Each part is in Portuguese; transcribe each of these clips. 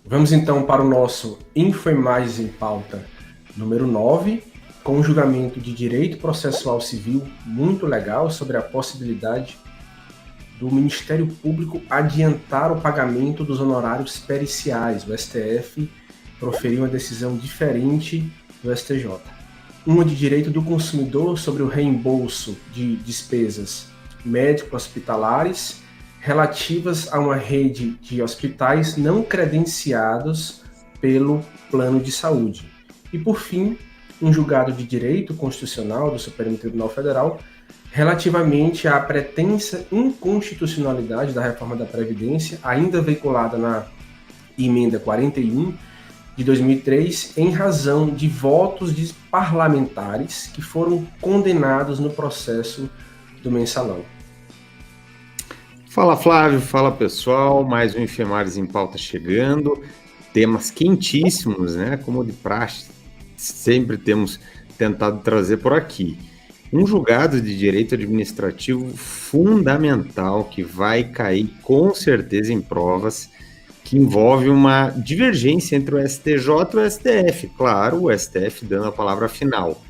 Vamos então para o nosso Info+, em Pauta número 9, com um julgamento de direito processual civil muito legal sobre a possibilidade do Ministério Público adiantar o pagamento dos honorários periciais. O STF proferiu uma decisão diferente do STJ. Uma de direito do consumidor sobre o reembolso de despesas médico-hospitalares relativas a uma rede de hospitais não credenciados pelo plano de saúde. E, por fim, um julgado de direito constitucional do Supremo Tribunal Federal relativamente à pretensa inconstitucionalidade da reforma da Previdência, ainda veiculada na emenda 41 de 2003, em razão de votos de parlamentares que foram condenados no processo do mensalão. Fala Flávio, fala pessoal, mais um Info+ em Pauta chegando, temas quentíssimos, né, como de praxe, sempre temos tentado trazer por aqui. Um julgado de direito administrativo fundamental que vai cair com certeza em provas, que envolve uma divergência entre o STJ e o STF, claro, o STF dando a palavra final,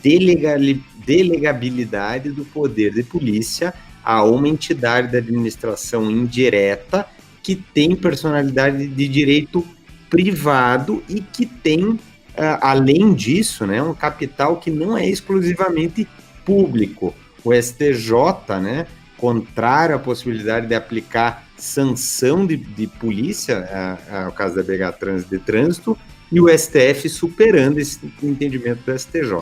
delegabilidade do poder de polícia a uma entidade da administração indireta que tem personalidade de direito privado e que tem, além disso, né, um capital que não é exclusivamente público. O STJ, né, contrário à possibilidade de aplicar sanção de polícia, o caso da BH de Trânsito, e o STF superando esse entendimento do STJ.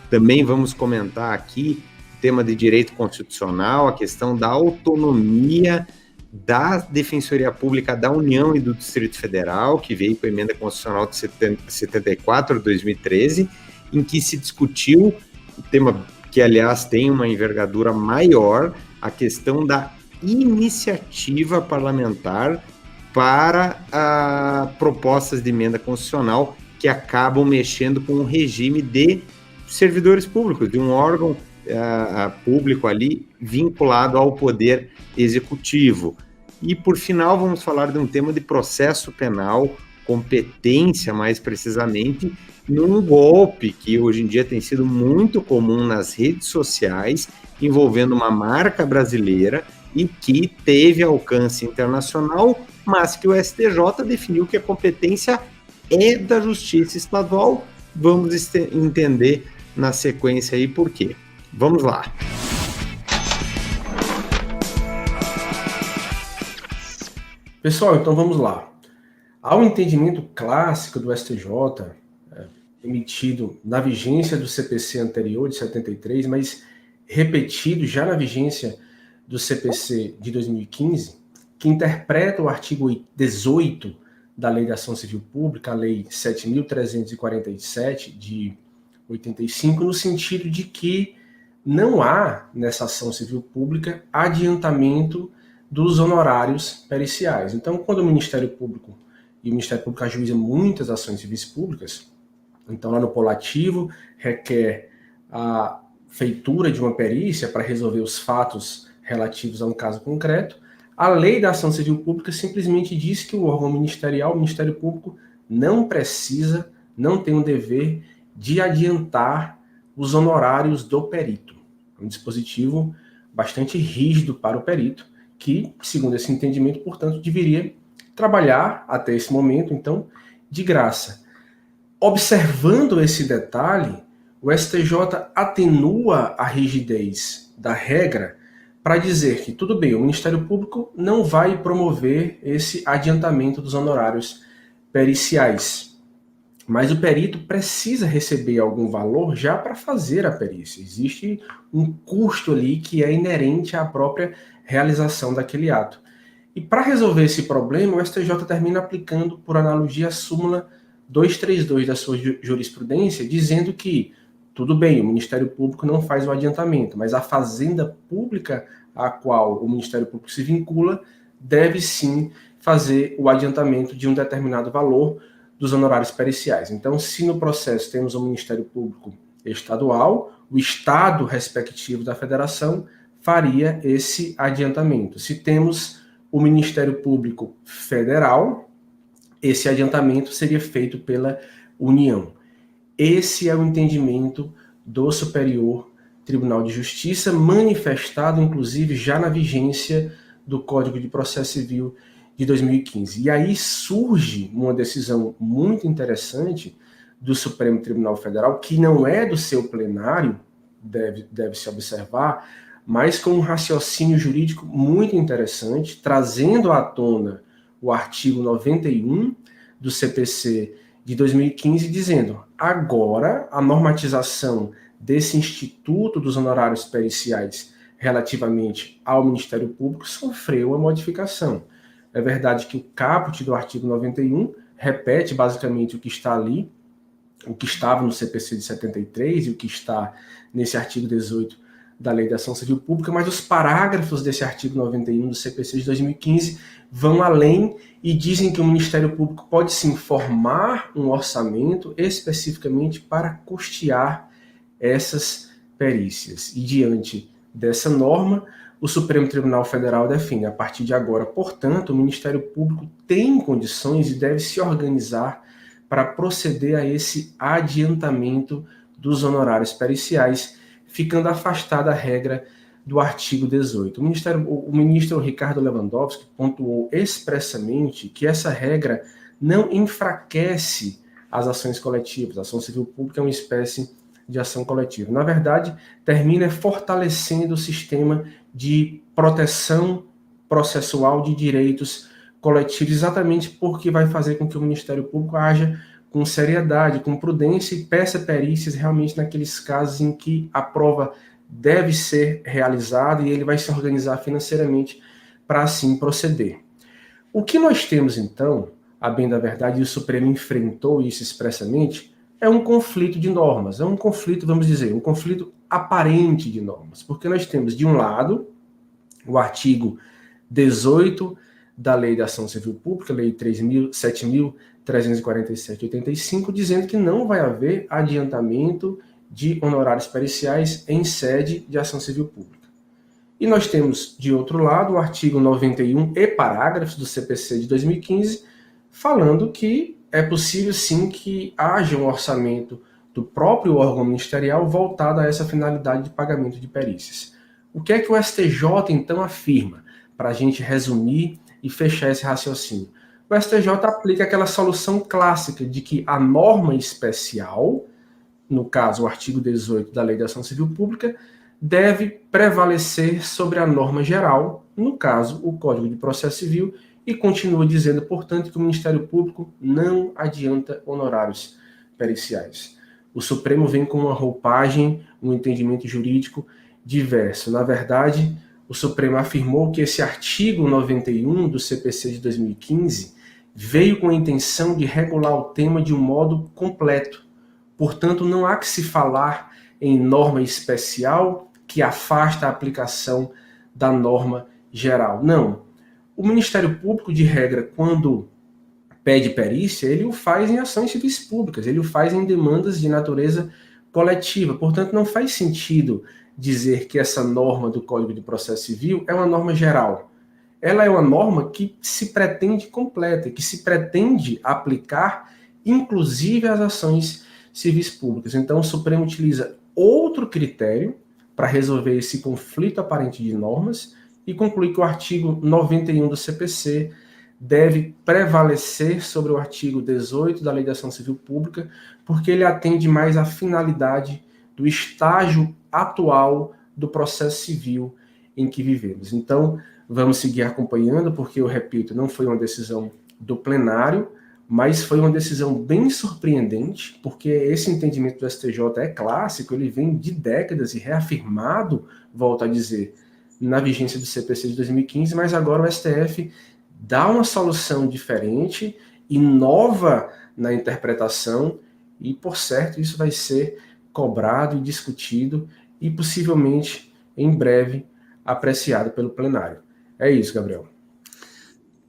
Também vamos comentar aqui tema de direito constitucional, a questão da autonomia da Defensoria Pública da União e do Distrito Federal, que veio com a emenda constitucional de 74 de 2013, em que se discutiu o tema que, aliás, tem uma envergadura maior, a questão da iniciativa parlamentar para propostas de emenda constitucional que acabam mexendo com o regime de servidores públicos, de um órgão público ali vinculado ao poder executivo. E, por final, vamos falar de um tema de processo penal, competência mais precisamente, num golpe que hoje em dia tem sido muito comum nas redes sociais, envolvendo uma marca brasileira e que teve alcance internacional, mas que o STJ definiu que a competência é da Justiça Estadual. Vamos entender na sequência aí por quê. Vamos lá. Pessoal, então vamos lá. Há um entendimento clássico do STJ, emitido na vigência do CPC anterior, de 73, mas repetido já na vigência do CPC de 2015, que interpreta o artigo 18 da Lei da Ação Civil Pública, a Lei 7.347 de 85, no sentido de que não há, nessa ação civil pública, adiantamento dos honorários periciais. Então, quando o Ministério Público, e o Ministério Público ajuiza muitas ações civis públicas, então lá no polo ativo requer a feitura de uma perícia para resolver os fatos relativos a um caso concreto, a lei da ação civil pública simplesmente diz que o órgão ministerial, o Ministério Público, não precisa, não tem o dever de adiantar os honorários do perito. Um dispositivo bastante rígido para o perito, que, segundo esse entendimento, portanto, deveria trabalhar até esse momento, então, de graça. Observando esse detalhe, o STJ atenua a rigidez da regra para dizer que, tudo bem, o Ministério Público não vai promover esse adiantamento dos honorários periciais, mas o perito precisa receber algum valor já para fazer a perícia. Existe um custo ali que é inerente à própria realização daquele ato. E para resolver esse problema, o STJ termina aplicando, por analogia, a súmula 232 da sua jurisprudência, dizendo que, tudo bem, o Ministério Público não faz o adiantamento, mas a fazenda pública a qual o Ministério Público se vincula deve sim fazer o adiantamento de um determinado valor dos honorários periciais. Então, se no processo temos o Ministério Público estadual, o estado respectivo da federação faria esse adiantamento. Se temos o Ministério Público Federal, esse adiantamento seria feito pela União. Esse é o entendimento do Superior Tribunal de Justiça, manifestado, inclusive, já na vigência do Código de Processo Civil de 2015. E aí surge uma decisão muito interessante do Supremo Tribunal Federal, que não é do seu plenário, deve-se observar, mas com um raciocínio jurídico muito interessante, trazendo à tona o artigo 91 do CPC de 2015, dizendo: agora a normatização desse Instituto dos Honorários Periciais relativamente ao Ministério Público sofreu uma modificação. É verdade que o caput do artigo 91 repete basicamente o que está ali, o que estava no CPC de 73 e o que está nesse artigo 18 da Lei da Ação Civil Pública, mas os parágrafos desse artigo 91 do CPC de 2015 vão além e dizem que o Ministério Público pode sim formar um orçamento especificamente para custear essas perícias. E diante dessa norma, o Supremo Tribunal Federal define: a partir de agora, portanto, o Ministério Público tem condições e deve se organizar para proceder a esse adiantamento dos honorários periciais, ficando afastada a regra do artigo 18. O ministro Ricardo Lewandowski pontuou expressamente que essa regra não enfraquece as ações coletivas. A ação civil pública é uma espécie de ação coletiva. Na verdade, termina fortalecendo o sistema de proteção processual de direitos coletivos, exatamente porque vai fazer com que o Ministério Público haja com seriedade, com prudência e peça perícias realmente naqueles casos em que a prova deve ser realizada e ele vai se organizar financeiramente para assim proceder. O que nós temos então, a bem da verdade, e o Supremo enfrentou isso expressamente, é um conflito de normas, é um conflito, vamos dizer, um conflito aparente de normas, porque nós temos, de um lado, o artigo 18 da Lei da Ação Civil Pública, Lei 7.347/85, dizendo que não vai haver adiantamento de honorários periciais em sede de ação civil pública. E nós temos, de outro lado, o artigo 91 e parágrafos do CPC de 2015, falando que é possível sim que haja um orçamento do próprio órgão ministerial voltado a essa finalidade de pagamento de perícias. O que é que o STJ então afirma? Para a gente resumir e fechar esse raciocínio. O STJ aplica aquela solução clássica de que a norma especial, no caso o artigo 18 da Lei da Ação Civil Pública, deve prevalecer sobre a norma geral, no caso o Código de Processo Civil, e continua dizendo, portanto, que o Ministério Público não adianta honorários periciais. O Supremo vem com uma roupagem, um entendimento jurídico diverso. Na verdade, o Supremo afirmou que esse artigo 91 do CPC de 2015 veio com a intenção de regular o tema de um modo completo. Portanto, não há que se falar em norma especial que afasta a aplicação da norma geral. Não. O Ministério Público, de regra, quando pede perícia, ele o faz em ações civis públicas, ele o faz em demandas de natureza coletiva. Portanto, não faz sentido dizer que essa norma do Código de Processo Civil é uma norma geral. Ela é uma norma que se pretende completa, que se pretende aplicar, inclusive, às ações civis públicas. Então, o Supremo utiliza outro critério para resolver esse conflito aparente de normas e conclui que o artigo 91 do CPC deve prevalecer sobre o artigo 18 da Lei da Ação Civil Pública, porque ele atende mais à finalidade do estágio atual do processo civil em que vivemos. Então, vamos seguir acompanhando, porque, eu repito, não foi uma decisão do plenário, mas foi uma decisão bem surpreendente, porque esse entendimento do STJ é clássico, ele vem de décadas e reafirmado, volto a dizer, na vigência do CPC de 2015, mas agora o STF dá uma solução diferente, inova na interpretação e, por certo, isso vai ser cobrado e discutido e possivelmente, em breve, apreciado pelo plenário. É isso, Gabriel.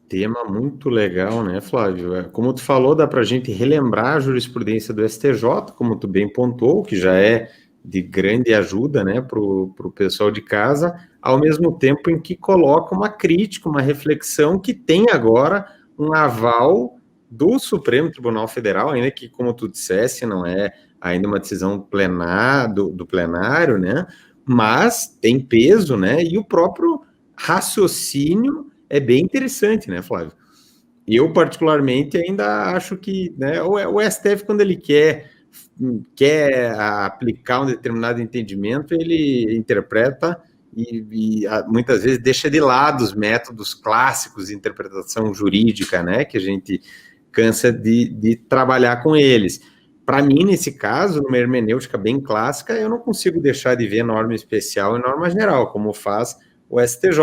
Tema muito legal, né, Flávio? Como tu falou, dá para a gente relembrar a jurisprudência do STJ, como tu bem pontuou, que já é de grande ajuda, né, para o pessoal de casa, ao mesmo tempo em que coloca uma crítica, uma reflexão que tem agora um aval do Supremo Tribunal Federal, ainda que, como tu dissesse, não é ainda uma decisão do plenário, né? Mas tem peso, né? E o próprio raciocínio é bem interessante, né, Flávio? Eu, particularmente, ainda acho que, né, o STF, quando ele quer aplicar um determinado entendimento, ele interpreta e muitas vezes deixa de lado os métodos clássicos de interpretação jurídica, né, que a gente cansa de trabalhar com eles. Para mim, nesse caso, numa hermenêutica bem clássica, eu não consigo deixar de ver norma especial e norma geral, como faz o STJ.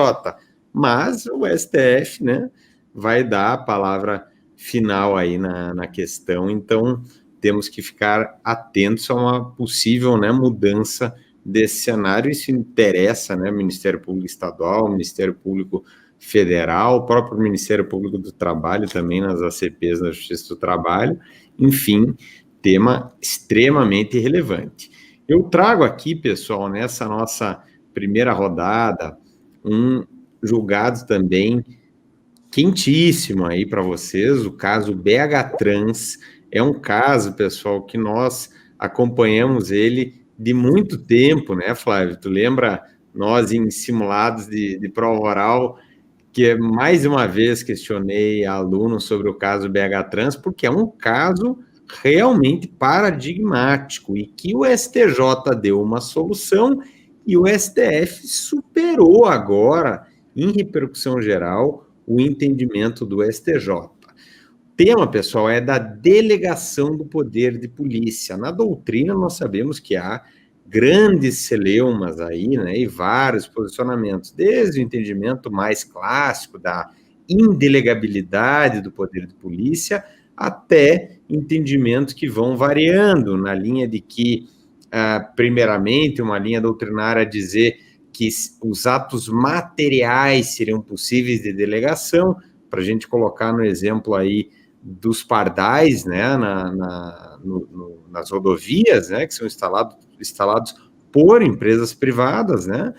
Mas o STF, né, vai dar a palavra final aí na questão, então temos que ficar atentos a uma possível, né, mudança desse cenário. Isso interessa, né, Ministério Público Estadual, Ministério Público Federal, o próprio Ministério Público do Trabalho também nas ACPs da Justiça do Trabalho, enfim, tema extremamente relevante. Eu trago aqui, pessoal, nessa nossa primeira rodada, um julgado também quentíssimo aí para vocês, o caso BH Trans. É um caso, pessoal, que nós acompanhamos ele de muito tempo, né, Flávio? Tu lembra nós em simulados de prova oral, que mais uma vez questionei alunos sobre o caso BH Trans, porque é um caso realmente paradigmático e que o STJ deu uma solução e o STF superou agora, em repercussão geral, o entendimento do STJ. O tema, pessoal, é da delegação do poder de polícia. Na doutrina, nós sabemos que há grandes celeumas aí, né, e vários posicionamentos, desde o entendimento mais clássico da indelegabilidade do poder de polícia, até entendimentos que vão variando, na linha de que, primeiramente, uma linha doutrinária dizer que os atos materiais seriam possíveis de delegação, para a gente colocar no exemplo aí dos pardais, né, nas rodovias, né, que são instalados por empresas privadas, né,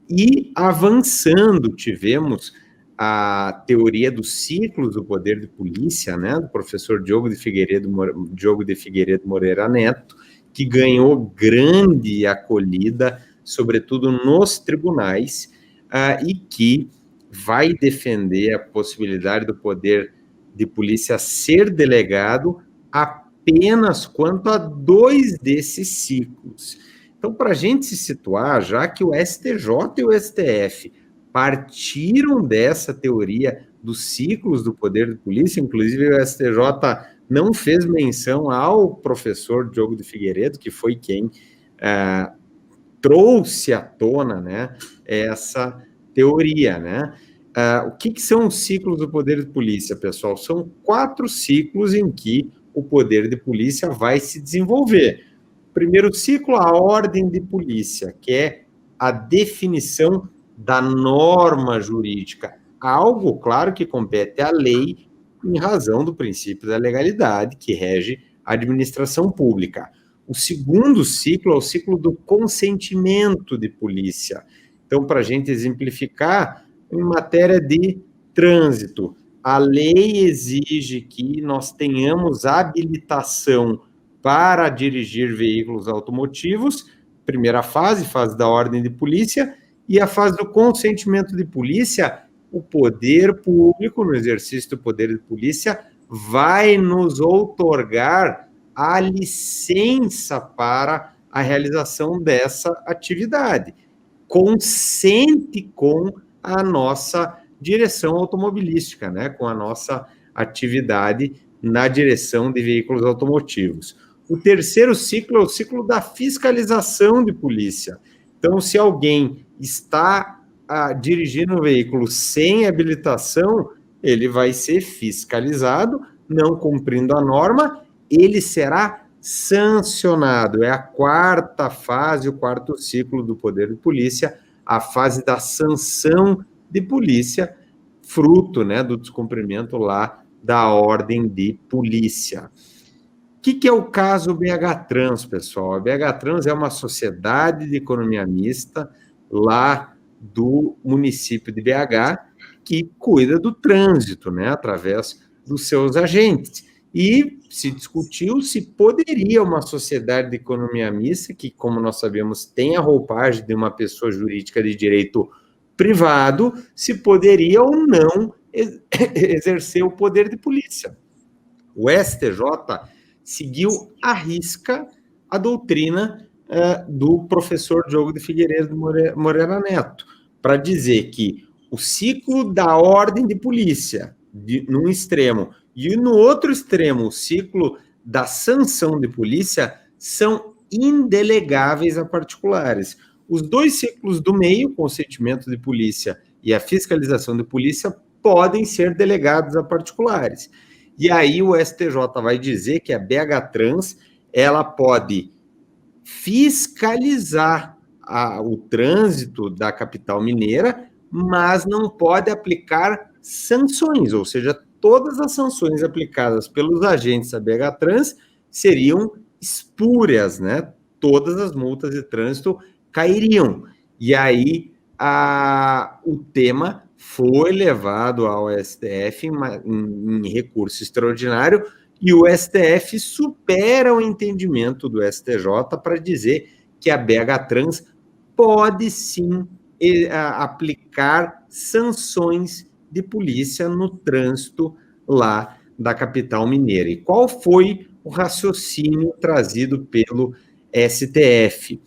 e avançando, tivemos a teoria dos ciclos do poder de polícia, né, do professor Diogo de Figueiredo Moreira Neto, que ganhou grande acolhida, sobretudo nos tribunais, e que vai defender a possibilidade do poder de polícia ser delegado apenas quanto a 2 desses ciclos. Então, para a gente se situar, já que o STJ e o STF partiram dessa teoria dos ciclos do poder de polícia, inclusive o STJ não fez menção ao professor Diogo de Figueiredo, que foi quem trouxe à tona, né, essa teoria, né? O que são os ciclos do poder de polícia, pessoal? São 4 ciclos em que o poder de polícia vai se desenvolver. Primeiro ciclo, a ordem de polícia, que é a definição da norma jurídica, algo, claro, que compete à lei em razão do princípio da legalidade que rege a administração pública. O segundo ciclo é o ciclo do consentimento de polícia. Então, para a gente exemplificar, em matéria de trânsito, a lei exige que nós tenhamos habilitação para dirigir veículos automotivos, primeira fase da ordem de polícia, e a fase do consentimento de polícia, o poder público, no exercício do poder de polícia, vai nos outorgar a licença para a realização dessa atividade. Consente com a nossa direção automobilística, né, com a nossa atividade na direção de veículos automotivos. O terceiro ciclo é o ciclo da fiscalização de polícia. Então, se alguém está dirigindo um veículo sem habilitação, ele vai ser fiscalizado, não cumprindo a norma, ele será sancionado. É a 4ª fase, o 4º ciclo do poder de polícia, a fase da sanção de polícia, fruto, né, do descumprimento lá da ordem de polícia. O que é o caso BH Trans, pessoal? A BH Trans é uma sociedade de economia mista lá do município de BH que cuida do trânsito, né, através dos seus agentes. E se discutiu se poderia uma sociedade de economia mista, que, como nós sabemos, tem a roupagem de uma pessoa jurídica de direito privado, se poderia ou não exercer o poder de polícia. O STJ seguiu à risca a doutrina do professor Diogo de Figueiredo Moreira Neto, para dizer que o ciclo da ordem de polícia, num extremo, e no outro extremo, o ciclo da sanção de polícia, são indelegáveis a particulares. Os dois ciclos do meio, o consentimento de polícia e a fiscalização de polícia, podem ser delegados a particulares. E aí o STJ vai dizer que a BH Trans, ela pode fiscalizar o trânsito da capital mineira, mas não pode aplicar sanções, ou seja, todas as sanções aplicadas pelos agentes da BH Trans seriam espúrias, né? Todas as multas de trânsito cairiam. E aí o tema foi levado ao STF em recurso extraordinário, e o STF supera o entendimento do STJ para dizer que a BH Trans pode sim aplicar sanções de polícia no trânsito lá da capital mineira. E qual foi o raciocínio trazido pelo STF?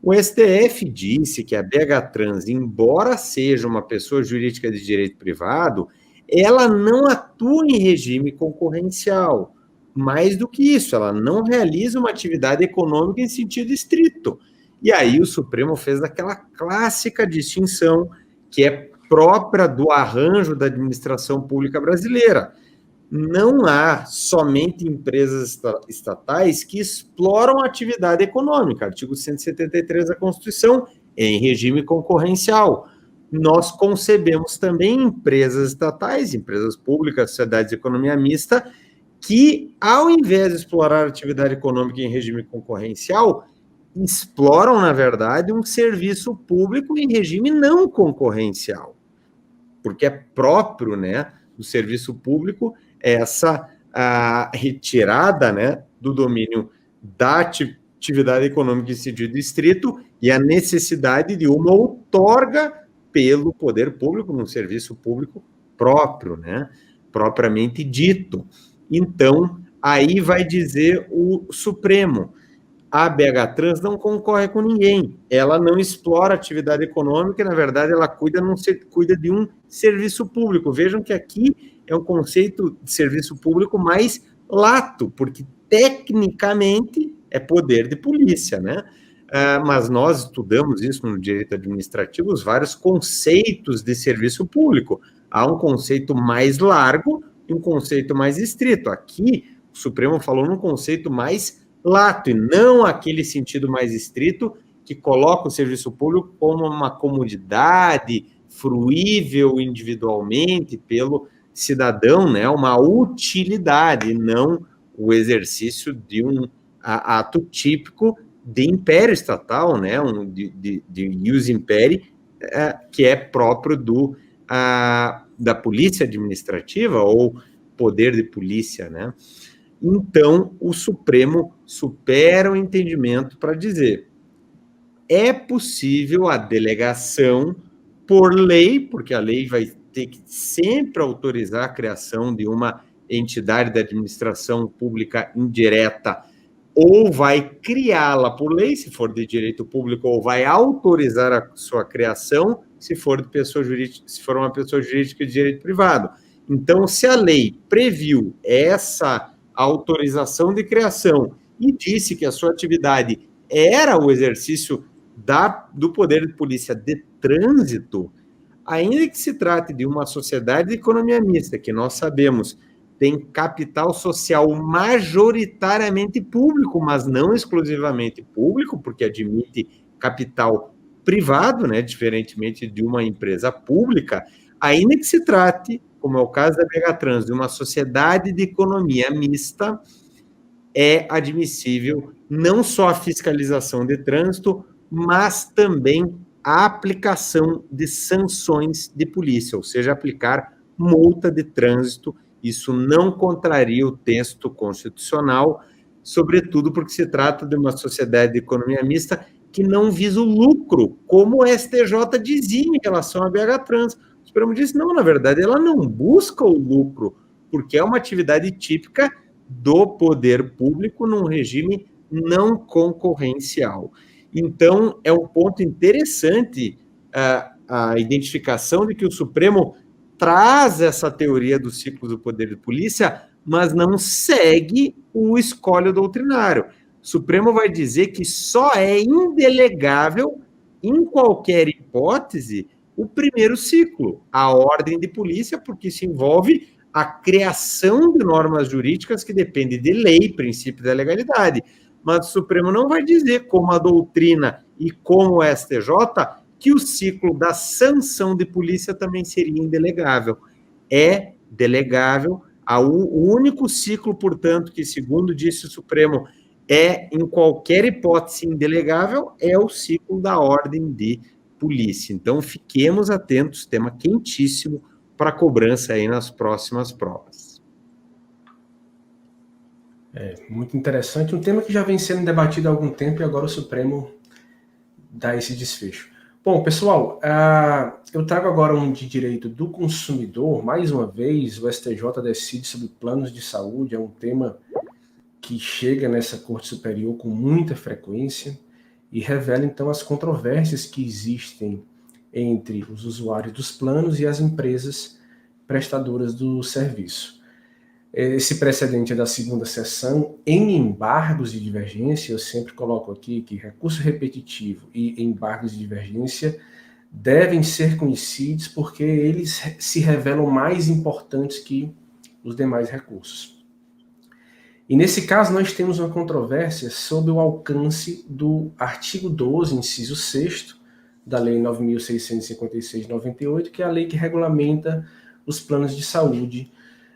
O STF disse que a BH Trans, embora seja uma pessoa jurídica de direito privado, ela não atua em regime concorrencial. Mais do que isso, ela não realiza uma atividade econômica em sentido estrito. E aí o Supremo fez aquela clássica distinção que é própria do arranjo da administração pública brasileira. Não há somente empresas estatais que exploram a atividade econômica, artigo 173 da Constituição, em regime concorrencial. Nós concebemos também empresas estatais, empresas públicas, sociedades de economia mista, que, ao invés de explorar a atividade econômica em regime concorrencial, exploram, na verdade, um serviço público em regime não concorrencial, porque é próprio, né, do serviço público essa retirada, né, do domínio da atividade econômica em sentido estrito e a necessidade de uma outorga pelo poder público num serviço público próprio, né, propriamente dito. Então, aí vai dizer o Supremo: a BH Trans não concorre com ninguém, ela não explora atividade econômica, na verdade ela cuida de um serviço público. Vejam que aqui é um conceito de serviço público mais lato, porque tecnicamente é poder de polícia, né? Mas nós estudamos isso no direito administrativo, os vários conceitos de serviço público. Há um conceito mais largo e um conceito mais estrito. Aqui, o Supremo falou num conceito mais lato, e não aquele sentido mais estrito que coloca o serviço público como uma comodidade fruível individualmente pelo cidadão, né, uma utilidade, não o exercício de um ato típico de império estatal, né, de ius imperi, que é próprio da polícia administrativa ou poder de polícia, né? Então, o Supremo supera o entendimento para dizer: é possível a delegação por lei, porque a lei vai ter que sempre autorizar a criação de uma entidade da administração pública indireta, ou vai criá-la por lei, se for de direito público, ou vai autorizar a sua criação, se for de pessoa jurídica, se for uma pessoa jurídica de direito privado. Então, se a lei previu essa autorização de criação e disse que a sua atividade era o exercício do poder de polícia de trânsito, ainda que se trate de uma sociedade de economia mista, que nós sabemos tem capital social majoritariamente público, mas não exclusivamente público, porque admite capital privado, né, diferentemente de uma empresa pública, ainda que se trate, como é o caso da BH Trans, de uma sociedade de economia mista, é admissível não só a fiscalização de trânsito, mas também a aplicação de sanções de polícia, ou seja, aplicar multa de trânsito Isso não contraria o texto constitucional, sobretudo porque se trata de uma sociedade de economia mista que não visa o lucro, como o STJ dizia em relação à BH Trans. O Supremo disse, não, na verdade, ela não busca o lucro, porque é uma atividade típica do poder público num regime não concorrencial. Então, é um ponto interessante a identificação de que o Supremo traz essa teoria do ciclo do poder de polícia, mas não segue o escolho doutrinário. O Supremo vai dizer que só é indelegável, em qualquer hipótese, o primeiro ciclo, a ordem de polícia, porque isso envolve a criação de normas jurídicas que depende de lei, princípio da legalidade. Mas o Supremo não vai dizer, como a doutrina e como o STJ, que o ciclo da sanção de polícia também seria indelegável. É delegável. O único ciclo, portanto, que, segundo disse o Supremo, é, em qualquer hipótese, indelegável, é o ciclo da ordem de polícia. Então, fiquemos atentos, tema quentíssimo para cobrança aí nas próximas provas. Muito interessante, um tema que já vem sendo debatido há algum tempo e agora o Supremo dá esse desfecho. Bom, pessoal, eu trago agora um de direito do consumidor. Mais uma vez, o STJ decide sobre planos de saúde, é um tema que chega nessa Corte Superior com muita frequência e revela, então, as controvérsias que existem entre os usuários dos planos e as empresas prestadoras do serviço. Esse precedente é da segunda sessão. Em embargos de divergência, eu sempre coloco aqui que recurso repetitivo e embargos de divergência devem ser conhecidos porque eles se revelam mais importantes que os demais recursos. E nesse caso nós temos uma controvérsia sobre o alcance do artigo 12, inciso 6º, da Lei 9.656 de 98, que é a lei que regulamenta os planos de saúde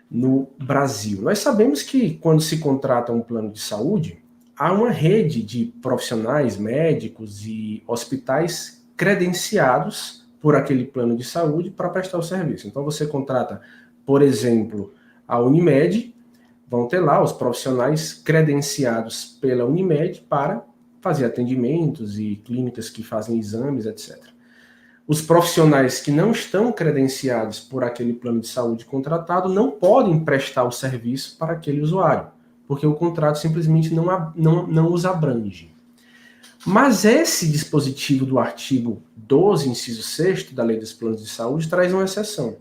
no Brasil. Nós sabemos que quando se contrata um plano de saúde, há uma rede de profissionais, médicos e hospitais credenciados por aquele plano de saúde para prestar o serviço. Então você contrata, por exemplo, a Unimed, vão ter lá os profissionais credenciados pela Unimed para fazer atendimentos e clínicas que fazem exames, etc. Os profissionais que não estão credenciados por aquele plano de saúde contratado não podem prestar o serviço para aquele usuário, porque o contrato simplesmente não os abrange. Mas esse dispositivo do artigo 12, inciso 6º da Lei dos Planos de Saúde traz uma exceção.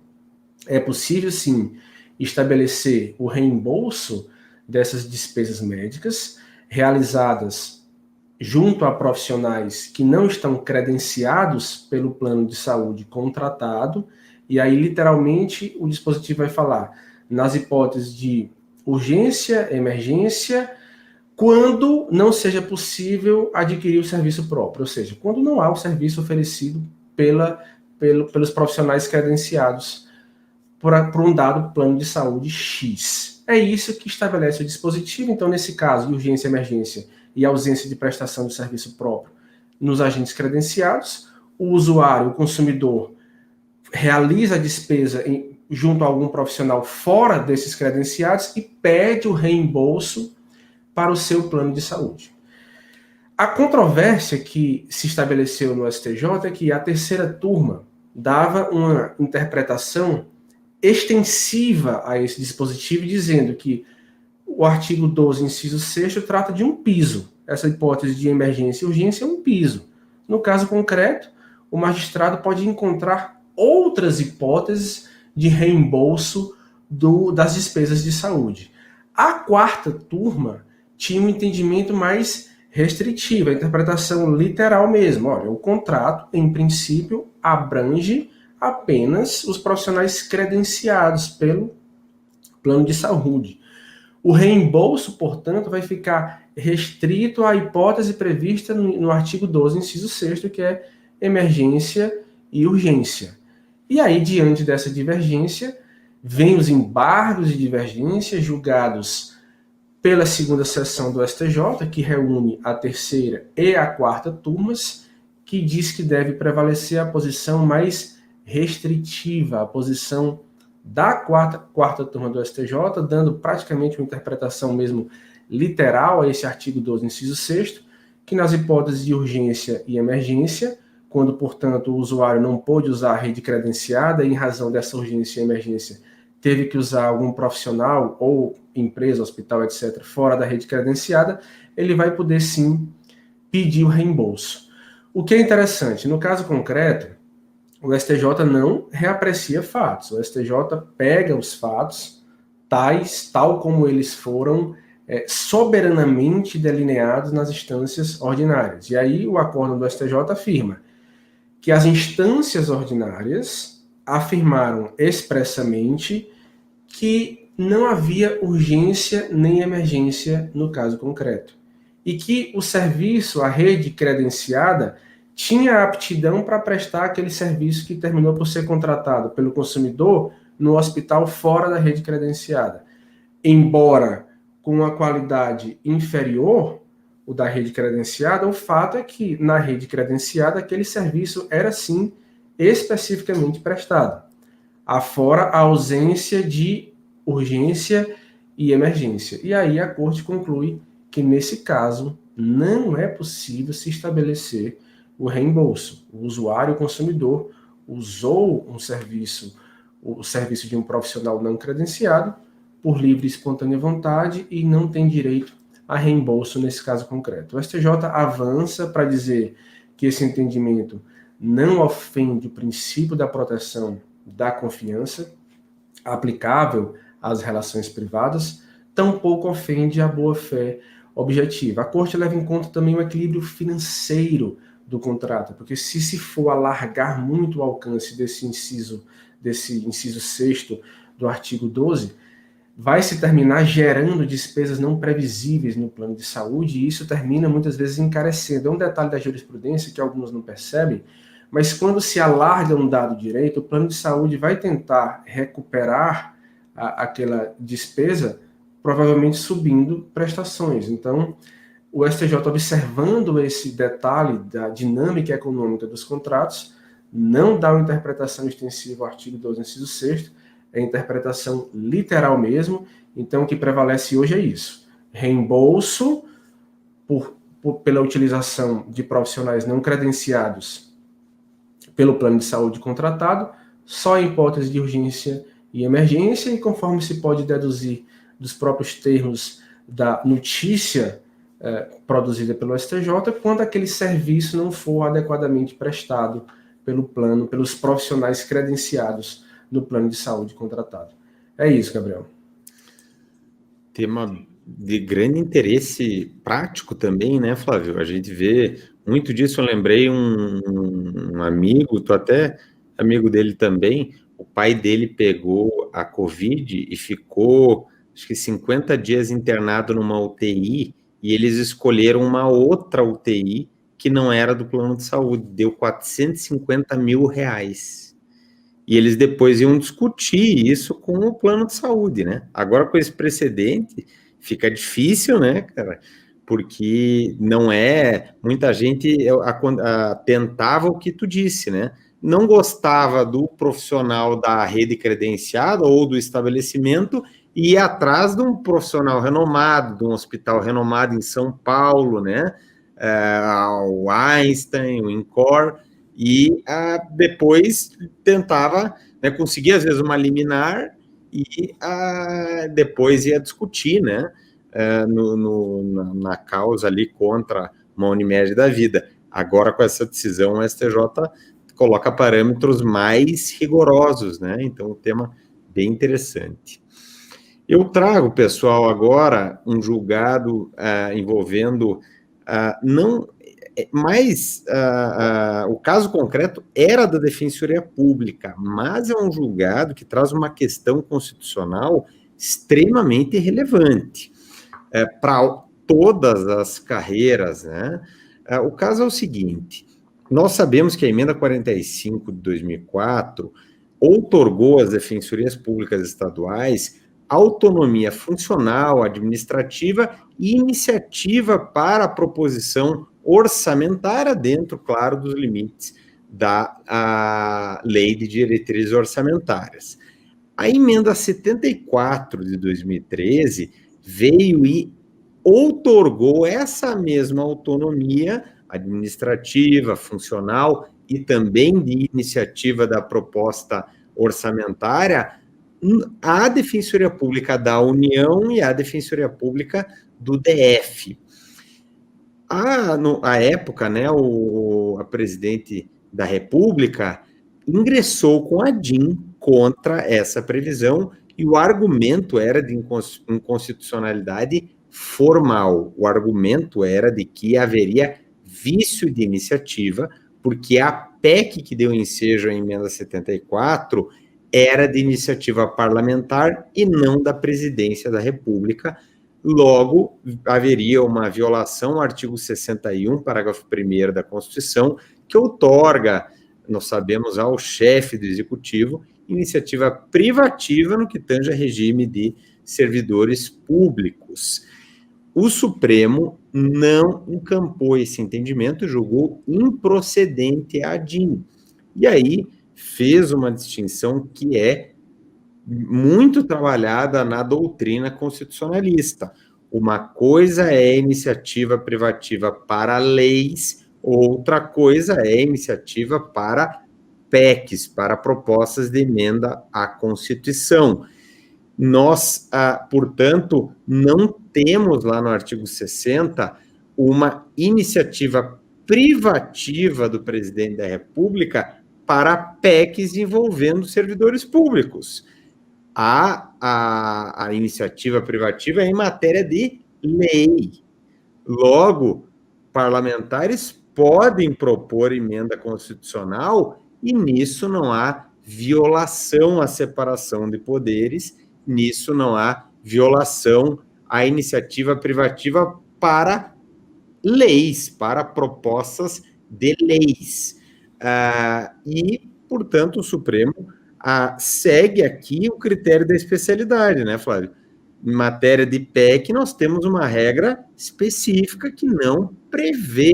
É possível, sim, estabelecer o reembolso dessas despesas médicas realizadas junto a profissionais que não estão credenciados pelo plano de saúde contratado, e aí literalmente o dispositivo vai falar nas hipóteses de urgência, emergência, quando não seja possível adquirir o serviço próprio, ou seja, quando não há o serviço oferecido pelos profissionais credenciados por um dado plano de saúde X. É isso que estabelece o dispositivo. Então, nesse caso, urgência, emergência e ausência de prestação de serviço próprio nos agentes credenciados, o usuário, o consumidor, realiza a despesa junto a algum profissional fora desses credenciados e pede o reembolso para o seu plano de saúde. A controvérsia que se estabeleceu no STJ é que a terceira turma dava uma interpretação extensiva a esse dispositivo, dizendo que o artigo 12, inciso 6º, trata de um piso. Essa hipótese de emergência e urgência é um piso. No caso concreto, o magistrado pode encontrar outras hipóteses de reembolso das despesas de saúde. A quarta turma tinha um entendimento mais restritivo, a interpretação literal mesmo. Olha, o contrato, em princípio, abrange apenas os profissionais credenciados pelo plano de saúde. O reembolso, portanto, vai ficar restrito à hipótese prevista no artigo 12, inciso 6º, que é emergência e urgência. E aí, diante dessa divergência, vem os embargos de divergência julgados pela segunda sessão do STJ, que reúne a terceira e a quarta turmas, que diz que deve prevalecer a posição mais restritiva, a posição da quarta turma do STJ, dando praticamente uma interpretação mesmo literal a esse artigo 12, inciso 6º, que nas hipóteses de urgência e emergência, quando, portanto, o usuário não pôde usar a rede credenciada e, em razão dessa urgência e emergência, teve que usar algum profissional ou empresa, hospital, etc., fora da rede credenciada, ele vai poder, sim, pedir o reembolso. O que é interessante, no caso concreto, o STJ não reaprecia fatos. O STJ pega os fatos, tal como eles foram soberanamente delineados nas instâncias ordinárias. E aí o acórdão do STJ afirma que as instâncias ordinárias afirmaram expressamente que não havia urgência nem emergência no caso concreto. E que o serviço, a rede credenciada, tinha aptidão para prestar aquele serviço que terminou por ser contratado pelo consumidor no hospital fora da rede credenciada. Embora com uma qualidade inferior o da rede credenciada, o fato é que na rede credenciada aquele serviço era sim especificamente prestado. Afora a ausência de urgência e emergência. E aí a Corte conclui que nesse caso não é possível se estabelecer o reembolso. O usuário, o consumidor, usou o serviço de um profissional não credenciado por livre e espontânea vontade e não tem direito a reembolso nesse caso concreto. O STJ avança para dizer que esse entendimento não ofende o princípio da proteção da confiança aplicável às relações privadas, tampouco ofende a boa-fé objetiva. A Corte leva em conta também o equilíbrio financeiro do contrato, porque se for alargar muito o alcance desse inciso 6º do artigo 12, vai se terminar gerando despesas não previsíveis no plano de saúde, e isso termina muitas vezes encarecendo. É um detalhe da jurisprudência que alguns não percebem, mas quando se alarga um dado direito, o plano de saúde vai tentar recuperar aquela despesa, provavelmente subindo prestações. Então, o STJ, observando esse detalhe da dinâmica econômica dos contratos, não dá uma interpretação extensiva ao artigo 12, inciso 6º, é interpretação literal mesmo. Então, o que prevalece hoje é isso: reembolso pela utilização de profissionais não credenciados pelo plano de saúde contratado, só em hipótese de urgência e emergência, e conforme se pode deduzir dos próprios termos da notícia produzida pelo STJ, quando aquele serviço não for adequadamente prestado pelo plano, pelos profissionais credenciados no plano de saúde contratado. É isso, Gabriel. Tema de grande interesse prático também, né, Flávio? A gente vê muito disso. Eu lembrei um amigo, tô até amigo dele também, o pai dele pegou a Covid e ficou, acho que 50 dias internado numa UTI, e eles escolheram uma outra UTI que não era do plano de saúde, deu R$450 mil. E eles depois iam discutir isso com o plano de saúde, né? Agora, com esse precedente, fica difícil, né, cara? Porque não é... Muita gente tentava o que tu disse, né? Não gostava do profissional da rede credenciada ou do estabelecimento e ia atrás de um profissional renomado, de um hospital renomado em São Paulo, né? O Einstein, o INCOR, e depois tentava, né, conseguir às vezes uma liminar e depois ia discutir, né, na causa ali contra uma Unimed da vida. Agora, com essa decisão, o STJ coloca parâmetros mais rigorosos, né? Então, um tema bem interessante. Eu trago, pessoal, agora um julgado envolvendo o caso concreto era da Defensoria Pública, mas é um julgado que traz uma questão constitucional extremamente relevante para todas as carreiras, né? O caso é o seguinte: nós sabemos que a emenda 45 de 2004 outorgou às defensorias públicas estaduais autonomia funcional, administrativa e iniciativa para a proposição orçamentária dentro, claro, dos limites da Lei de Diretrizes Orçamentárias. A emenda 74 de 2013 veio e outorgou essa mesma autonomia administrativa, funcional e também de iniciativa da proposta orçamentária à Defensoria Pública da União e à Defensoria Pública do DF. À época, né, a presidente da República ingressou com a DIN contra essa previsão e o argumento era de inconstitucionalidade formal. O argumento era de que haveria vício de iniciativa, porque a PEC que deu ensejo à emenda 74 era de iniciativa parlamentar e não da presidência da República. Logo, haveria uma violação ao artigo 61, parágrafo 1º da Constituição, que outorga, nós sabemos, ao chefe do Executivo iniciativa privativa no que tange a regime de servidores públicos. O Supremo não encampou esse entendimento, julgou improcedente a DIN. E aí fez uma distinção que é muito trabalhada na doutrina constitucionalista. Uma coisa é iniciativa privativa para leis, outra coisa é iniciativa para PECs, para propostas de emenda à Constituição. Nós, portanto, não temos lá no artigo 60 uma iniciativa privativa do presidente da República para PECs envolvendo servidores públicos. A iniciativa privativa é em matéria de lei. Logo, parlamentares podem propor emenda constitucional e nisso não há violação à separação de poderes, nisso não há violação à iniciativa privativa para leis, para propostas de leis. E, portanto, o Supremo segue aqui o critério da especialidade, né, Flávio? Em matéria de PEC, nós temos uma regra específica que não prevê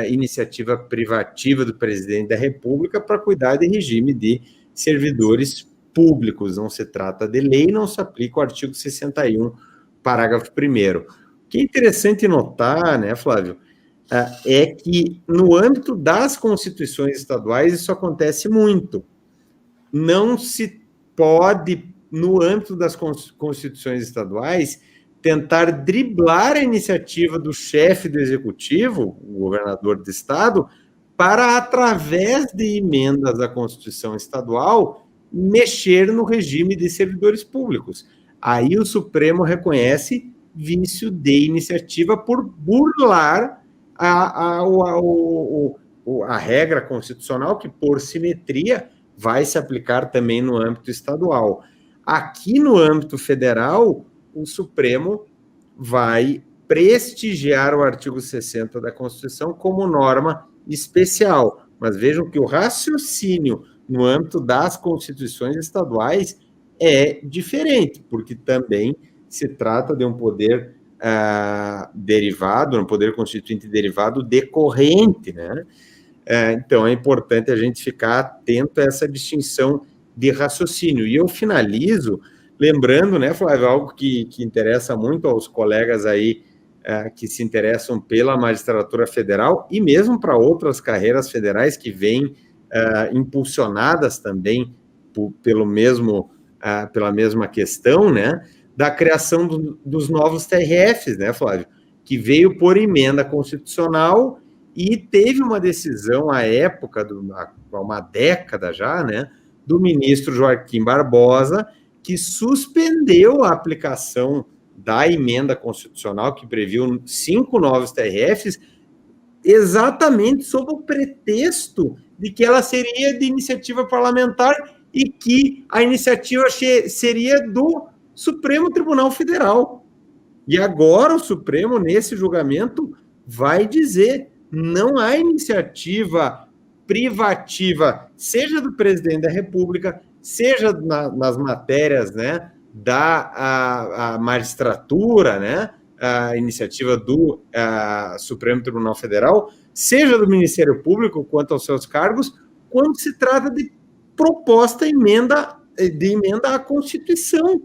iniciativa privativa do presidente da República para cuidar de regime de servidores públicos. Não se trata de lei, não se aplica o artigo 61, parágrafo 1º. O que é interessante notar, né, Flávio, é que no âmbito das constituições estaduais isso acontece muito. Não se pode, no âmbito das constituições estaduais, tentar driblar a iniciativa do chefe do executivo, o governador do estado, para, através de emendas à Constituição estadual, mexer no regime de servidores públicos. Aí o Supremo reconhece vício de iniciativa por burlar a regra constitucional, que, por simetria, vai se aplicar também no âmbito estadual. Aqui no âmbito federal, o Supremo vai prestigiar o artigo 60 da Constituição como norma especial. Mas vejam que o raciocínio no âmbito das constituições estaduais é diferente, porque também se trata de um poder derivado, um poder constituinte derivado decorrente, né? Então, é importante a gente ficar atento a essa distinção de raciocínio. E eu finalizo lembrando, né, Flávio, algo que interessa muito aos colegas aí que se interessam pela magistratura federal e mesmo para outras carreiras federais que vêm impulsionadas também pela mesma questão, né, da criação dos novos TRFs, né, Flávio, que veio por emenda constitucional e teve uma decisão à época, há uma década já, né, do ministro Joaquim Barbosa, que suspendeu a aplicação da emenda constitucional que previu 5 novos TRFs, exatamente sob o pretexto de que ela seria de iniciativa parlamentar e que a iniciativa seria do Supremo Tribunal Federal. E agora o Supremo, nesse julgamento, vai dizer: não há iniciativa privativa, seja do presidente da República, seja nas matérias, né, da magistratura, né, a iniciativa do Supremo Tribunal Federal, seja do Ministério Público quanto aos seus cargos, quando se trata de proposta emenda de emenda à Constituição.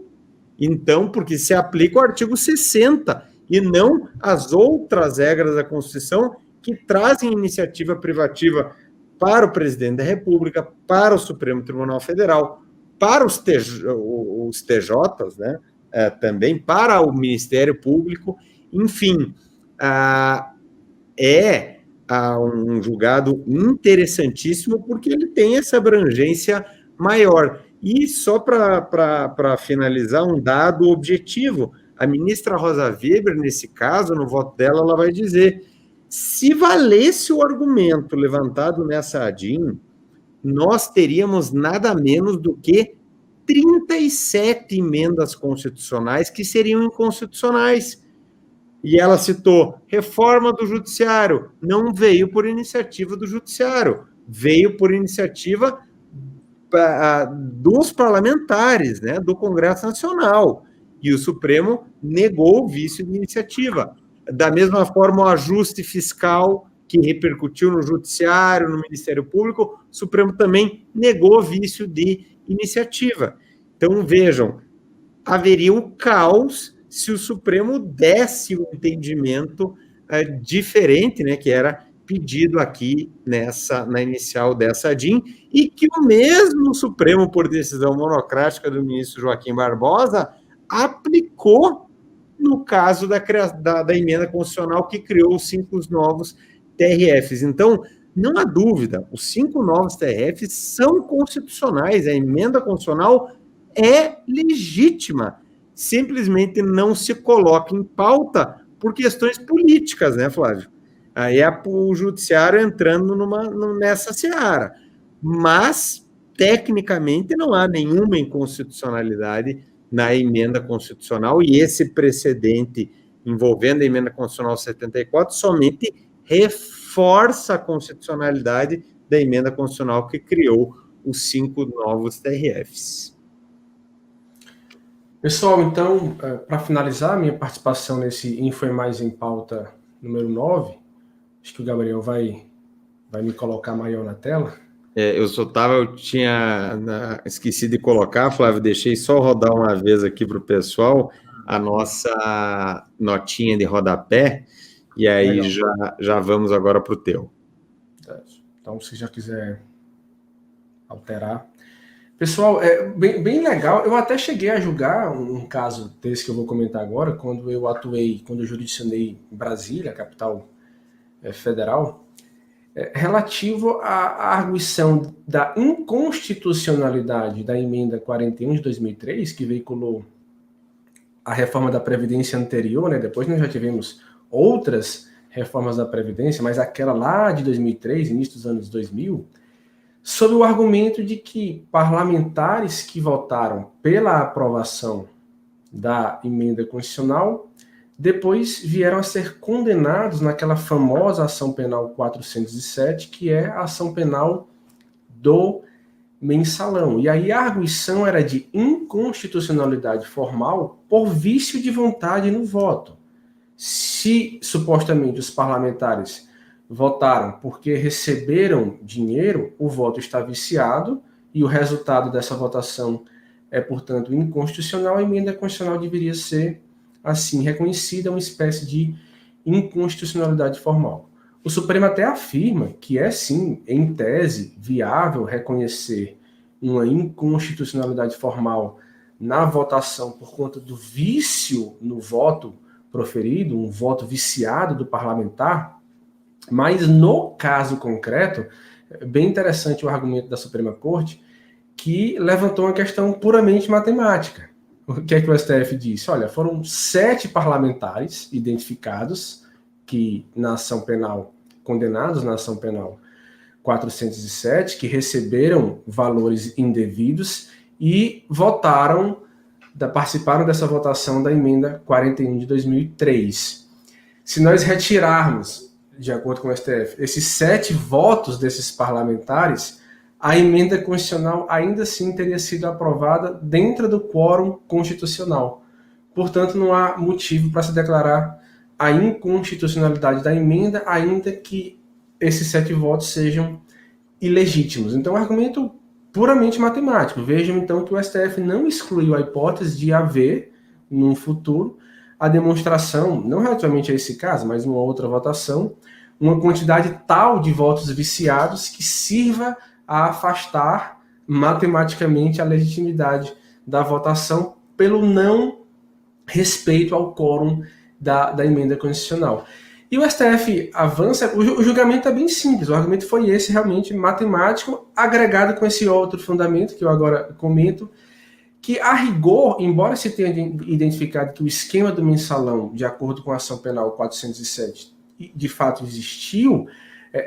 Então, porque se aplica o artigo 60 e não as outras regras da Constituição que trazem iniciativa privativa para o presidente da República, para o Supremo Tribunal Federal, para os TJs, né, também, para o Ministério Público, enfim, é um julgado interessantíssimo porque ele tem essa abrangência maior. E só para finalizar, um dado objetivo, a ministra Rosa Weber, nesse caso, no voto dela, ela vai dizer, se valesse o argumento levantado nessa ADIM, nós teríamos nada menos do que 37 emendas constitucionais que seriam inconstitucionais. E ela citou, reforma do judiciário, não veio por iniciativa do judiciário, veio por iniciativa dos parlamentares, né, do Congresso Nacional, e o Supremo negou o vício de iniciativa. Da mesma forma, o ajuste fiscal que repercutiu no Judiciário, no Ministério Público, o Supremo também negou o vício de iniciativa. Então, vejam, haveria um caos se o Supremo desse um entendimento diferente, né, que era pedido aqui na inicial dessa ADIM, e que o mesmo Supremo, por decisão monocrática do ministro Joaquim Barbosa, aplicou no caso da emenda constitucional que criou os 5 novos TRFs. Então, não há dúvida, os 5 novos TRFs são constitucionais, a emenda constitucional é legítima, simplesmente não se coloca em pauta por questões políticas, né, Flávio? Aí é o judiciário entrando nessa seara. Mas, tecnicamente, não há nenhuma inconstitucionalidade na emenda constitucional, e esse precedente envolvendo a emenda constitucional 74 somente reforça a constitucionalidade da emenda constitucional que criou os 5 novos TRFs. Pessoal, então, para finalizar minha participação nesse Info Mais em Pauta número 9, acho que o Gabriel vai me colocar maior na tela. Eu tinha esquecido de colocar, Flávio, deixei só rodar uma vez aqui para o pessoal a nossa notinha de rodapé, e aí já vamos agora para o teu. Então, se já quiser alterar. Pessoal, é bem legal, eu até cheguei a julgar um caso desse que eu vou comentar agora, quando eu jurisdicionei em Brasília, a capital federal, relativo à arguição da inconstitucionalidade da emenda 41 de 2003, que veiculou a reforma da Previdência anterior, né? Depois nós já tivemos outras reformas da Previdência, mas aquela lá de 2003, início dos anos 2000, sob o argumento de que parlamentares que votaram pela aprovação da emenda constitucional depois vieram a ser condenados naquela famosa ação penal 407, que é a ação penal do mensalão. E aí a arguição era de inconstitucionalidade formal por vício de vontade no voto. Se, supostamente, os parlamentares votaram porque receberam dinheiro, o voto está viciado e o resultado dessa votação é, portanto, inconstitucional, a emenda constitucional deveria ser assim reconhecida, uma espécie de inconstitucionalidade formal. O Supremo até afirma que é, sim, em tese, viável reconhecer uma inconstitucionalidade formal na votação por conta do vício no voto proferido, um voto viciado do parlamentar, mas no caso concreto, é bem interessante o argumento da Suprema Corte, que levantou uma questão puramente matemática. O que é que o STF disse? Olha, foram 7 parlamentares identificados que na ação penal, condenados na ação penal 407, que receberam valores indevidos e participaram dessa votação da emenda 41 de 2003. Se nós retirarmos, de acordo com o STF, esses 7 votos desses parlamentares, a emenda constitucional ainda assim teria sido aprovada dentro do quórum constitucional. Portanto, não há motivo para se declarar a inconstitucionalidade da emenda, ainda que esses 7 votos sejam ilegítimos. Então, o argumento puramente matemático. Vejam, então, que o STF não excluiu a hipótese de haver, no futuro, a demonstração, não relativamente a esse caso, mas uma outra votação, uma quantidade tal de votos viciados que sirva a afastar matematicamente a legitimidade da votação pelo não respeito ao quórum da emenda constitucional. E o STF avança, o julgamento é bem simples, o argumento foi esse, realmente matemático, agregado com esse outro fundamento, que eu agora comento, que a rigor, embora se tenha identificado que o esquema do mensalão, de acordo com a ação penal 407, de fato existiu,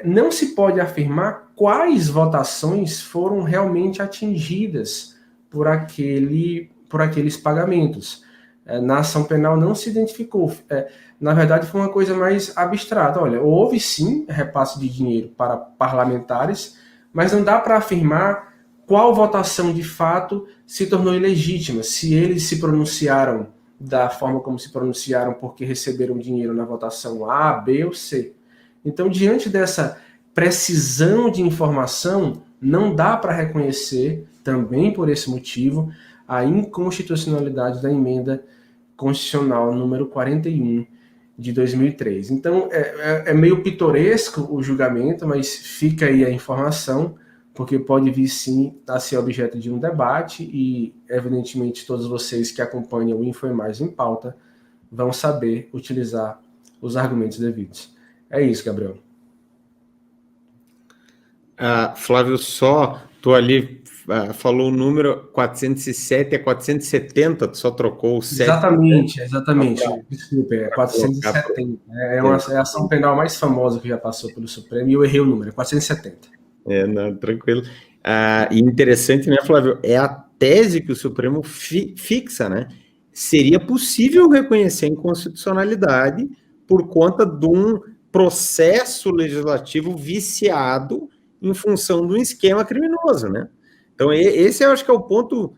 não se pode afirmar quais votações foram realmente atingidas por aqueles pagamentos. Na ação penal não se identificou. Na verdade, foi uma coisa mais abstrata. Olha, houve sim repasse de dinheiro para parlamentares, mas não dá para afirmar qual votação de fato se tornou ilegítima, se eles se pronunciaram da forma como se pronunciaram porque receberam dinheiro na votação A, B ou C. Então, diante dessa precisão de informação, não dá para reconhecer, também por esse motivo, a inconstitucionalidade da emenda constitucional número 41 de 2003. Então, é meio pitoresco o julgamento, mas fica aí a informação, porque pode vir sim a ser objeto de um debate e, evidentemente, todos vocês que acompanham o Info e Mais em Pauta vão saber utilizar os argumentos devidos. É isso, Gabriel. Flávio, só tu ali falou o número 407 a 470, tu só trocou o 7. Exatamente. Desculpe, 470. É a ação penal mais famosa que já passou pelo Supremo e eu errei o número, 470. Não, tranquilo. E interessante, né, Flávio? É a tese que o Supremo fixa, né? Seria possível reconhecer a inconstitucionalidade por conta de um processo legislativo viciado em função de um esquema criminoso, né? Então, esse eu acho que é o ponto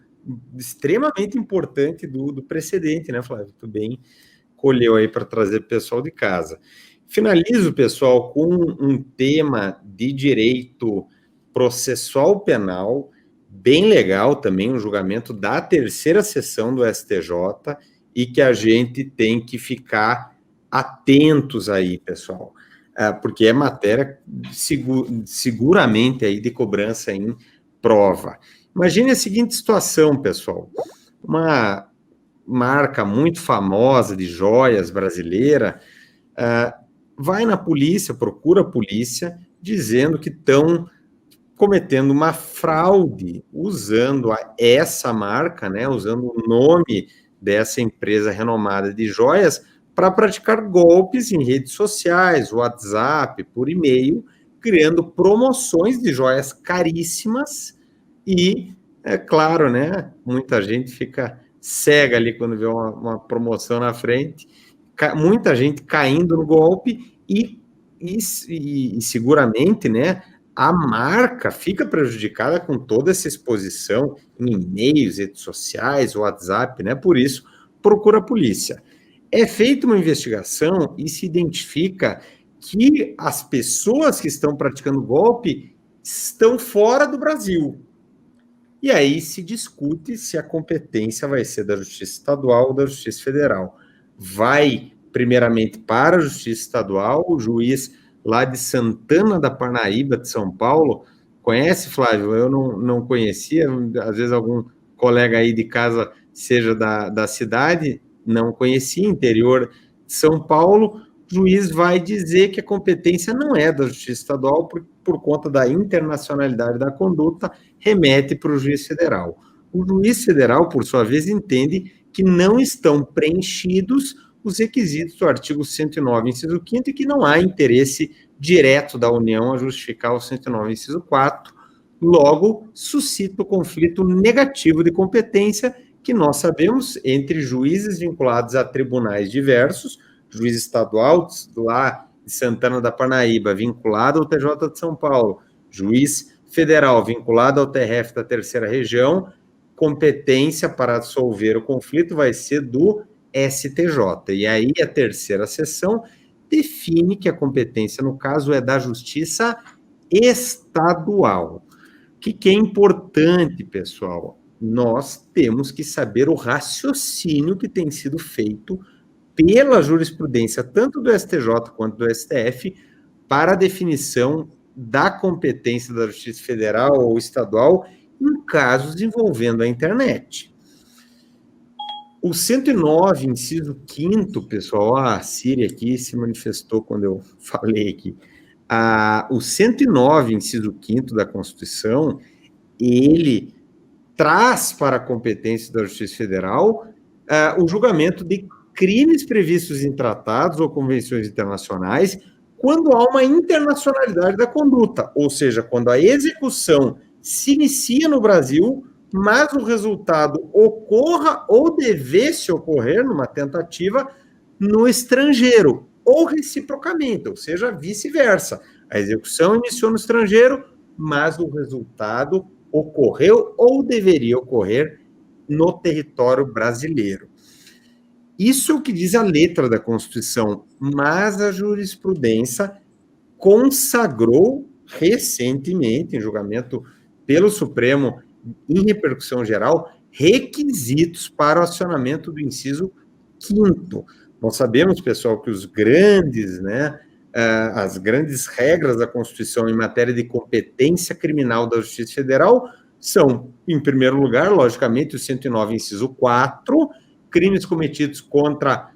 extremamente importante do precedente, né, Flávio? Tu bem colheu aí para trazer o pessoal de casa. Finalizo, pessoal, com um tema de direito processual penal, bem legal também, um julgamento da terceira sessão do STJ, e que a gente tem que ficar atentos aí, pessoal, porque é matéria seguramente aí de cobrança em prova. Imagine a seguinte situação, pessoal, uma marca muito famosa de joias brasileira vai na polícia, procura a polícia, dizendo que estão cometendo uma fraude usando essa marca, né, usando o nome dessa empresa renomada de joias para praticar golpes em redes sociais, WhatsApp, por e-mail, criando promoções de joias caríssimas e, é claro, né, muita gente fica cega ali quando vê uma promoção na frente, muita gente caindo no golpe e seguramente, né, a marca fica prejudicada com toda essa exposição em e-mails, redes sociais, WhatsApp, né? Por isso, procura a polícia. É feita uma investigação e se identifica que as pessoas que estão praticando golpe estão fora do Brasil. E aí se discute se a competência vai ser da Justiça Estadual ou da Justiça Federal. Vai, primeiramente, para a Justiça Estadual, o juiz lá de Santana da Parnaíba, de São Paulo. Conhece, Flávio? Eu não conhecia, às vezes algum colega aí de casa seja da cidade, não conhecia, interior de São Paulo. O juiz vai dizer que a competência não é da Justiça Estadual por conta da internacionalidade da conduta, remete para o juiz federal. O juiz federal, por sua vez, entende que não estão preenchidos os requisitos do artigo 109, inciso 5º, e que não há interesse direto da União a justificar o 109, inciso 4, logo suscita o conflito negativo de competência que nós sabemos entre juízes vinculados a tribunais diversos, juiz estadual lá de Santana da Parnaíba, vinculado ao TJ de São Paulo, juiz federal vinculado ao TRF da Terceira Região, competência para dissolver o conflito vai ser do STJ. E aí a terceira sessão define que a competência, no caso, é da Justiça Estadual. que é importante, pessoal? Nós temos que saber o raciocínio que tem sido feito pela jurisprudência, tanto do STJ quanto do STF, para a definição da competência da Justiça Federal ou estadual em casos envolvendo a internet. O 109, inciso 5º, pessoal, a Síria aqui se manifestou quando eu falei aqui. O 109, inciso 5º da Constituição, ele traz para a competência da Justiça Federal o julgamento de crimes previstos em tratados ou convenções internacionais quando há uma internacionalidade da conduta, ou seja, quando a execução se inicia no Brasil, mas o resultado ocorra ou devesse ocorrer numa tentativa no estrangeiro, ou reciprocamente, ou seja, vice-versa. A execução iniciou no estrangeiro, mas o resultado ocorreu ou deveria ocorrer no território brasileiro. Isso é o que diz a letra da Constituição, mas a jurisprudência consagrou recentemente, em julgamento pelo Supremo, em repercussão geral, requisitos para o acionamento do inciso 5º. Nós sabemos, pessoal, que os grandes, as grandes regras da Constituição em matéria de competência criminal da Justiça Federal são, em primeiro lugar, logicamente, o 109, inciso 4, crimes cometidos contra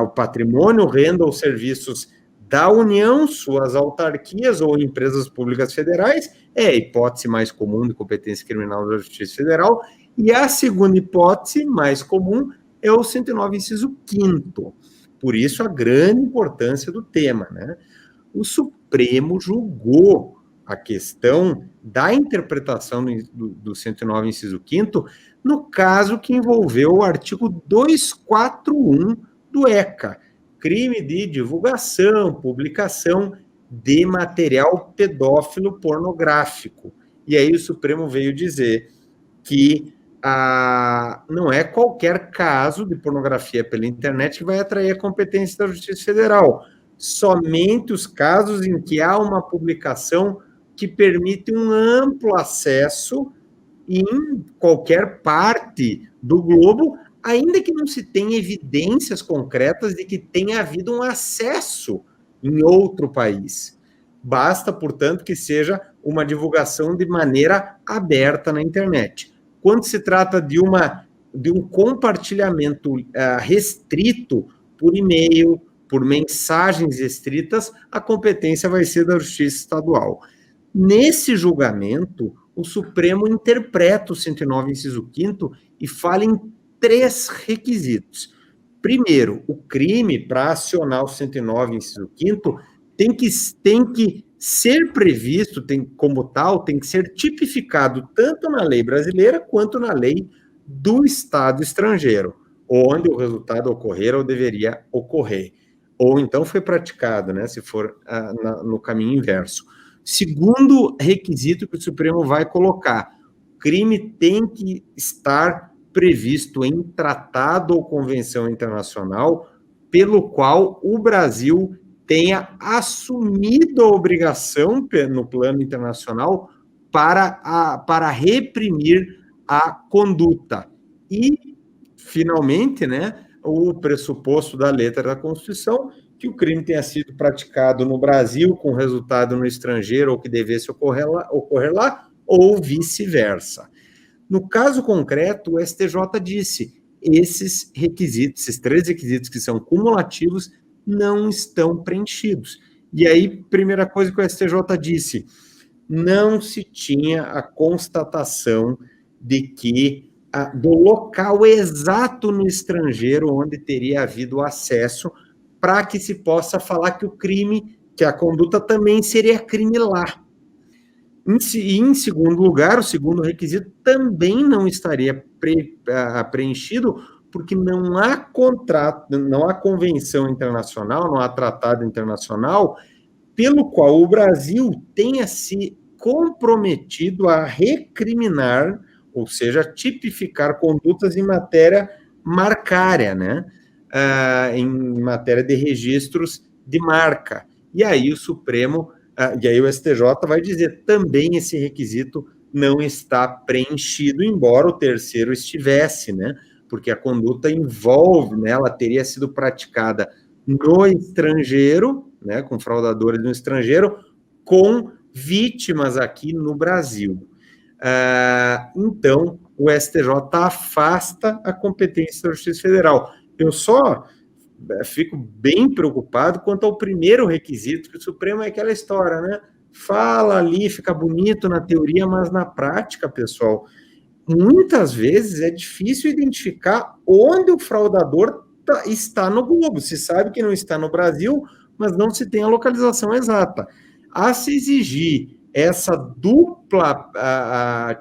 o patrimônio, renda ou serviços da União, suas autarquias ou empresas públicas federais, é a hipótese mais comum de competência criminal da Justiça Federal, e a segunda hipótese mais comum é o 109, inciso 5º. Por isso, a grande importância do tema, né? O Supremo julgou a questão da interpretação do 109, inciso 5º, no caso que envolveu o artigo 241 do ECA, crime de divulgação, publicação de material pedófilo pornográfico. E aí o Supremo veio dizer que não é qualquer caso de pornografia pela internet que vai atrair a competência da Justiça Federal. Somente os casos em que há uma publicação que permite um amplo acesso em qualquer parte do globo, ainda que não se tenha evidências concretas de que tenha havido um acesso em outro país. Basta, portanto, que seja uma divulgação de maneira aberta na internet. Quando se trata de um compartilhamento restrito por e-mail, por mensagens restritas, a competência vai ser da Justiça Estadual. Nesse julgamento, o Supremo interpreta o 109, inciso 5º, e fala em 3 requisitos. Primeiro, o crime, para acionar o 109, inciso 5º, tem que ser previsto, como tal, tem que ser tipificado tanto na lei brasileira quanto na lei do Estado estrangeiro, onde o resultado ocorrer ou deveria ocorrer. Ou então foi praticado, né, se for no caminho inverso. Segundo requisito que o Supremo vai colocar, o crime tem que estar previsto em tratado ou convenção internacional pelo qual o Brasil tenha assumido a obrigação no plano internacional para reprimir a conduta. E, finalmente, né, o pressuposto da letra da Constituição, que o crime tenha sido praticado no Brasil com resultado no estrangeiro ou que devesse ocorrer lá ou vice-versa. No caso concreto, o STJ disse, esses requisitos, esses 3 requisitos que são cumulativos, não estão preenchidos. E aí, primeira coisa que o STJ disse, não se tinha a constatação de que do local exato no estrangeiro onde teria havido acesso para que se possa falar que o crime, que a conduta também seria crime lá. E, em segundo lugar, o segundo requisito também não estaria preenchido, porque não há contrato, não há convenção internacional, não há tratado internacional pelo qual o Brasil tenha se comprometido a recriminar, ou seja, tipificar condutas em matéria marcária, né? Em matéria de registros de marca. E aí o Supremo E aí o STJ vai dizer também esse requisito não está preenchido, embora o terceiro estivesse, né? Porque a conduta envolve, né? Ela teria sido praticada no estrangeiro, né? Com fraudadores no estrangeiro, com vítimas aqui no Brasil. Então, o STJ afasta a competência da Justiça Federal. Eu só fico bem preocupado quanto ao primeiro requisito, que o Supremo é aquela história, né? Fala ali, fica bonito na teoria, mas na prática, pessoal, muitas vezes é difícil identificar onde o fraudador está no globo. Se sabe que não está no Brasil, mas não se tem a localização exata. A se exigir essa dupla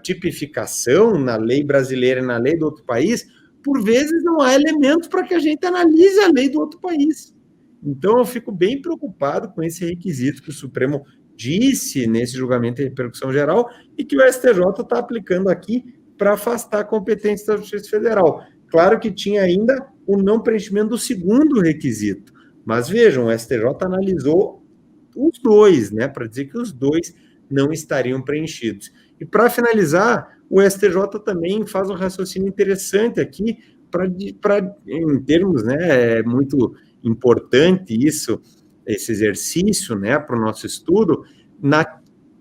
tipificação na lei brasileira e na lei do outro país, por vezes não há elementos para que a gente analise a lei do outro país. Então, eu fico bem preocupado com esse requisito que o Supremo disse nesse julgamento de repercussão geral e que o STJ está aplicando aqui para afastar a competência da Justiça Federal. Claro que tinha ainda o não preenchimento do segundo requisito, mas vejam, o STJ analisou os dois, né, para dizer que os dois não estariam preenchidos. E para finalizar, o STJ também faz um raciocínio interessante aqui, em termos, né, é muito importante isso, esse exercício, né, para o nosso estudo, na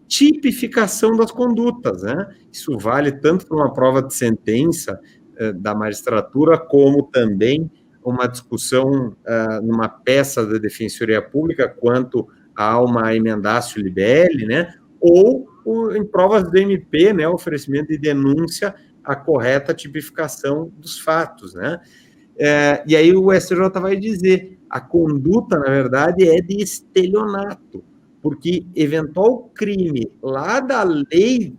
tipificação das condutas, né? Isso vale tanto para uma prova de sentença da magistratura, como também uma discussão numa peça da Defensoria Pública, quanto a uma emendatio libelli, né? Ou em provas do MP, né, oferecimento de denúncia, a correta tipificação dos fatos, né? E aí o STJ vai dizer, a conduta, na verdade, é de estelionato, porque eventual crime lá da lei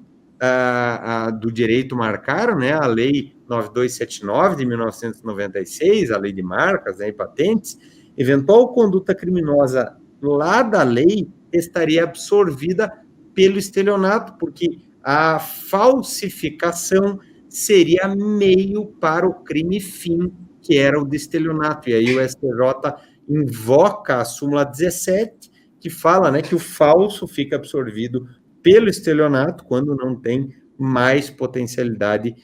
do direito marcar, né, a lei 9279 de 1996, a lei de marcas, né, e patentes, eventual conduta criminosa lá da lei estaria absorvida pelo estelionato, porque a falsificação seria meio para o crime fim, que era o de estelionato. E aí o STJ invoca a súmula 17, que fala, né, que o falso fica absorvido pelo estelionato quando não tem mais potencialidade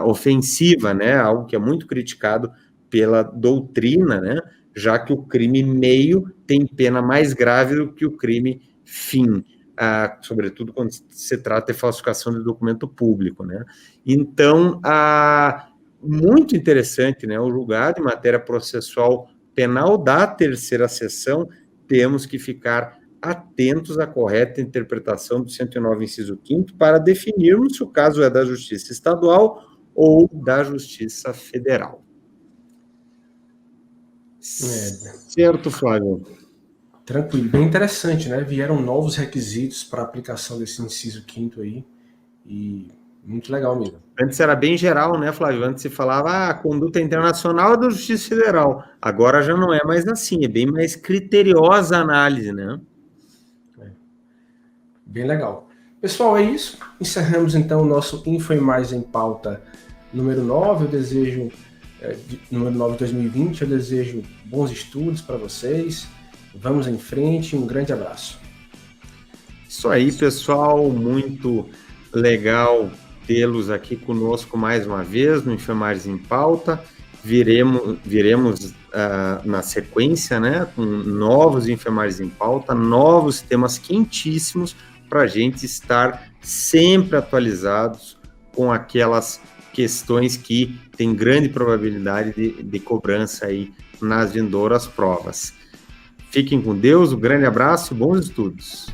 ofensiva, né, algo que é muito criticado pela doutrina, né, já que o crime meio tem pena mais grave do que o crime fim, sobretudo quando se trata de falsificação de documento público, né. Então, muito interessante, né, o julgado em matéria processual penal da terceira seção, temos que ficar atentos à correta interpretação do 109, inciso 5º, para definirmos se o caso é da Justiça Estadual ou da Justiça Federal. Certo, Flávio? Tranquilo, bem interessante, né? Vieram novos requisitos para a aplicação desse inciso 5º aí, e muito legal mesmo. Antes era bem geral, né, Flávio? Antes se falava, a conduta internacional é da Justiça Federal. Agora já não é mais assim, é bem mais criteriosa a análise, né? Bem legal. Pessoal, é isso. Encerramos então o nosso Info e Mais em Pauta número 9. Eu desejo, número 9 de 2020, eu desejo bons estudos para vocês. Vamos em frente, um grande abraço. Isso aí, pessoal, muito legal tê-los aqui conosco mais uma vez no Enfermagens em Pauta. Viremos na sequência, né, com novos Enfermagens em Pauta, novos temas quentíssimos para a gente estar sempre atualizados com aquelas questões que têm grande probabilidade de cobrança aí nas vindouras provas. Fiquem com Deus, um grande abraço e bons estudos.